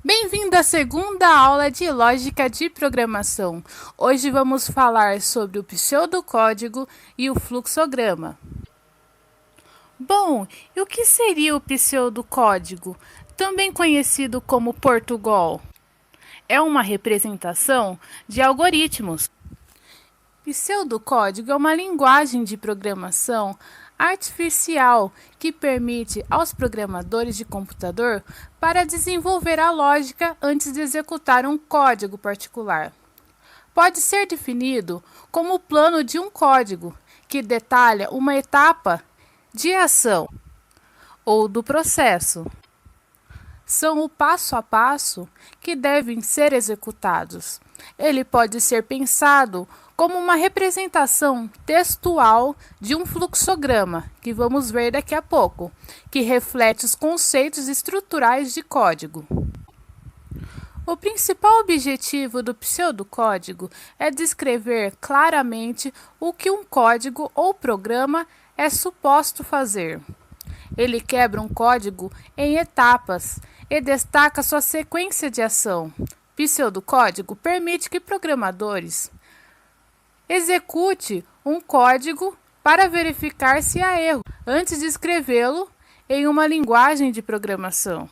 Bem-vindo à segunda aula de Lógica de Programação. Hoje vamos falar sobre o pseudocódigo e o fluxograma. Bom, e o que seria o pseudocódigo, também conhecido como Portugal? É uma representação de algoritmos. Pseudocódigo é uma linguagem de programação artificial que permite aos programadores de computador para desenvolver a lógica antes de executar um código particular. Pode ser definido como o plano de um código, que detalha uma etapa de ação ou do processo. São o passo a passo que devem ser executados. Ele pode ser pensado como uma representação textual de um fluxograma, que vamos ver daqui a pouco, que reflete os conceitos estruturais de código. O principal objetivo do pseudocódigo é descrever claramente o que um código ou programa é suposto fazer. Ele quebra um código em etapas e destaca sua sequência de ação. Pseudocódigo permite que programadores execute um código para verificar se há erro antes de escrevê-lo em uma linguagem de programação.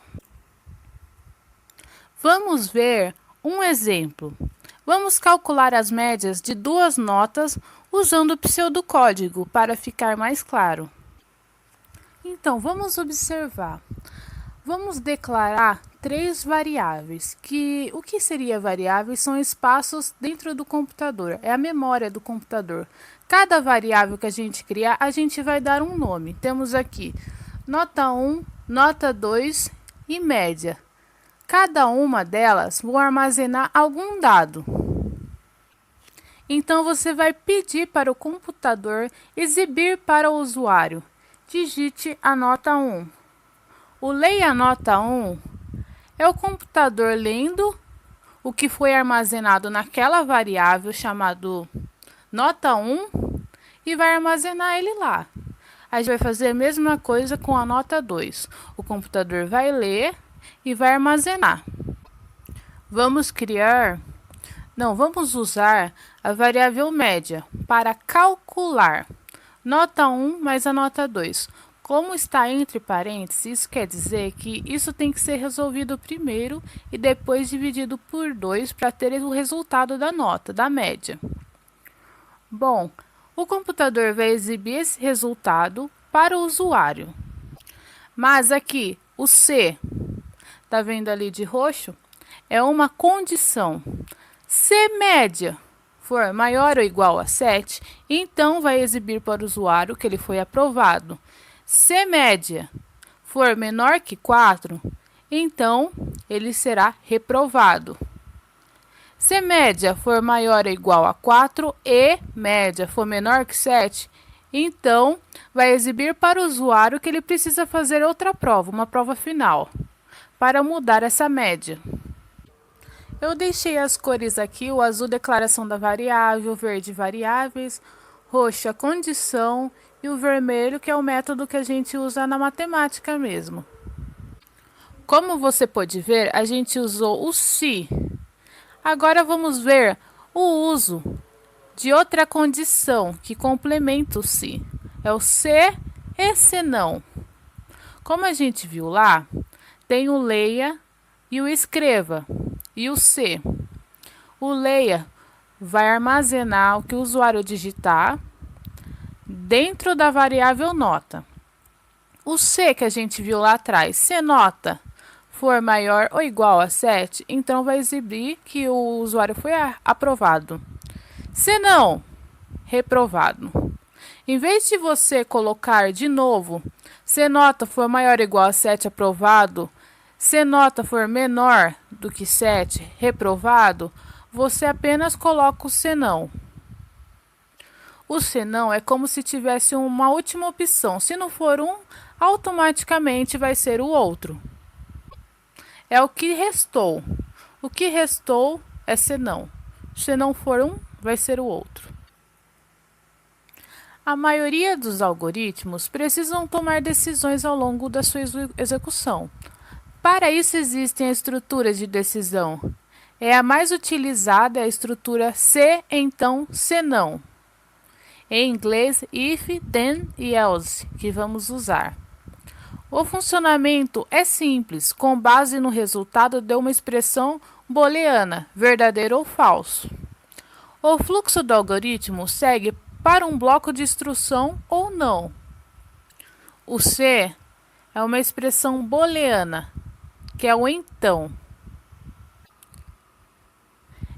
Vamos ver um exemplo. Vamos calcular as médias de duas notas usando o pseudocódigo para ficar mais claro. Então, vamos observar. Vamos declarar três variáveis, o que seria variáveis? São espaços dentro do computador, é a memória do computador. Cada variável que a gente criar, a gente vai dar um nome. Temos aqui nota 1, nota 2 e média. Cada uma delas vão armazenar algum dado. Então, você vai pedir para o computador exibir para o usuário. Digite a nota 1. O leia nota 1 é o computador lendo o que foi armazenado naquela variável chamado nota 1 e vai armazenar ele lá. A gente vai fazer a mesma coisa com a nota 2. O computador vai ler e vai armazenar. Vamos usar a variável média para calcular nota 1 mais a nota 2. Como está entre parênteses, isso quer dizer que isso tem que ser resolvido primeiro e depois dividido por 2 para ter o resultado da nota, da média. Bom, o computador vai exibir esse resultado para o usuário. Mas aqui, o C, tá vendo ali de roxo? É uma condição. Se média for maior ou igual a 7, então vai exibir para o usuário que ele foi aprovado. Se média for menor que 4, então ele será reprovado. Se média for maior ou igual a 4 e média for menor que 7, então vai exibir para o usuário que ele precisa fazer outra prova, uma prova final, para mudar essa média. Eu deixei as cores aqui, o azul declaração da variável, o verde variáveis, roxo a condição e o vermelho que é o método que a gente usa na matemática mesmo. Como você pode ver, a gente usou o se. Agora vamos ver o uso de outra condição que complementa o se. É o se e se não. Como a gente viu lá, tem o leia e o escreva. E o se. O leia vai armazenar o que o usuário digitar dentro da variável nota. O se que a gente viu lá atrás, se nota for maior ou igual a 7, então vai exibir que o usuário foi aprovado. Se não, reprovado. Em vez de você colocar de novo, se nota for maior ou igual a 7, aprovado, se nota for menor do que 7, reprovado, você apenas coloca o senão. O senão é como se tivesse uma última opção. Se não for um, automaticamente vai ser o outro. É o que restou. O que restou é senão. Se não for um, vai ser o outro. A maioria dos algoritmos precisam tomar decisões ao longo da sua execução. Para isso existem as estruturas de decisão. A mais utilizada é a estrutura se, então, senão. Em inglês, if, then e else, que vamos usar. O funcionamento é simples, com base no resultado de uma expressão booleana, verdadeiro ou falso. O fluxo do algoritmo segue para um bloco de instrução ou não. O se é uma expressão booleana, que é o então.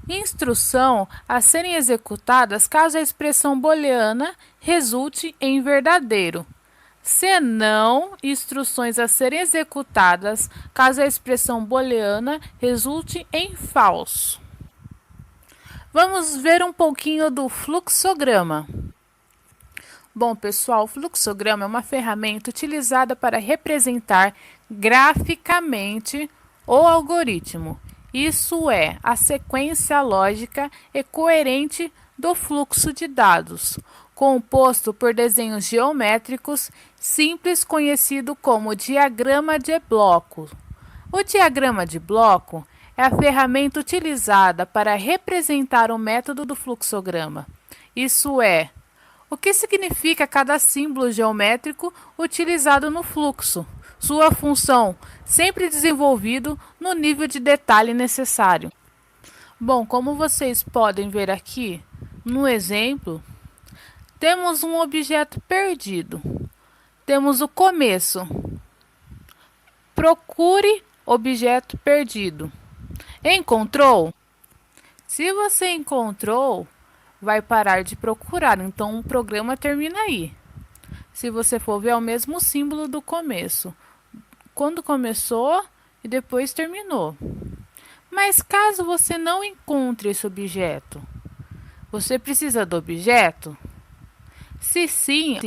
Instrução a serem executadas caso a expressão booleana resulte em verdadeiro. Senão, instruções a serem executadas caso a expressão booleana resulte em falso. Vamos ver um pouquinho do fluxograma. Bom, pessoal, o fluxograma é uma ferramenta utilizada para representar graficamente o algoritmo. Isso é, a sequência lógica e coerente do fluxo de dados, composto por desenhos geométricos simples conhecido como diagrama de bloco. O diagrama de bloco é a ferramenta utilizada para representar o método do fluxograma. Isso é, o que significa cada símbolo geométrico utilizado no fluxo, sua função, sempre desenvolvido no nível de detalhe necessário. Bom, como vocês podem ver aqui, no exemplo, temos um objeto perdido. Temos o começo. Procure objeto perdido. Encontrou? Se você encontrou, vai parar de procurar, então o programa termina aí. Se você for ver, é o mesmo símbolo do começo. Quando começou e depois terminou. Mas caso você não encontre esse objeto, você precisa do objeto? Se sim,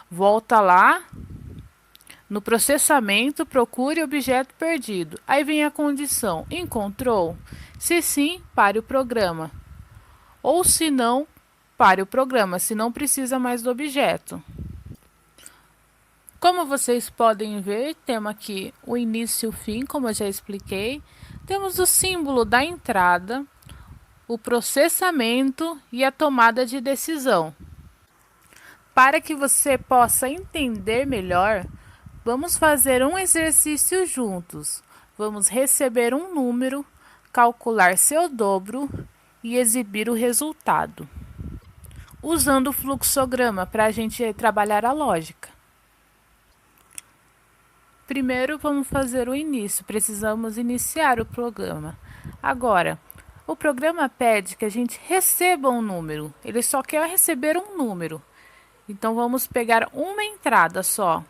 volta lá no processamento, procure objeto perdido. Aí vem a condição, encontrou? Se sim, pare o programa. Ou se não, pare o programa, se não precisa mais do objeto. Como vocês podem ver, temos aqui o início e o fim, como eu já expliquei. Temos o símbolo da entrada, o processamento e a tomada de decisão. Para que você possa entender melhor, vamos fazer um exercício juntos. Vamos receber um número, calcular seu dobro e exibir o resultado, usando o fluxograma para a gente trabalhar a lógica. Primeiro, vamos fazer o início. Precisamos iniciar o programa. Agora, o programa pede que a gente receba um número. Ele só quer receber um número. Então, vamos pegar uma entrada só.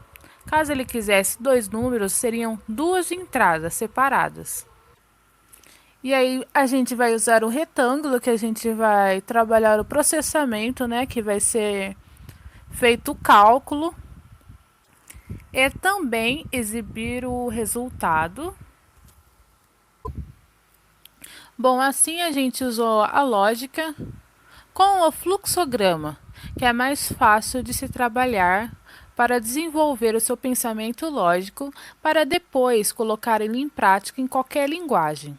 Caso ele quisesse dois números, seriam duas entradas separadas. E aí, a gente vai usar o retângulo, que a gente vai trabalhar o processamento, né? Que vai ser feito o cálculo. E também exibir o resultado. Bom, assim a gente usou a lógica com o fluxograma, que é mais fácil de se trabalhar para desenvolver o seu pensamento lógico para depois colocar ele em prática em qualquer linguagem.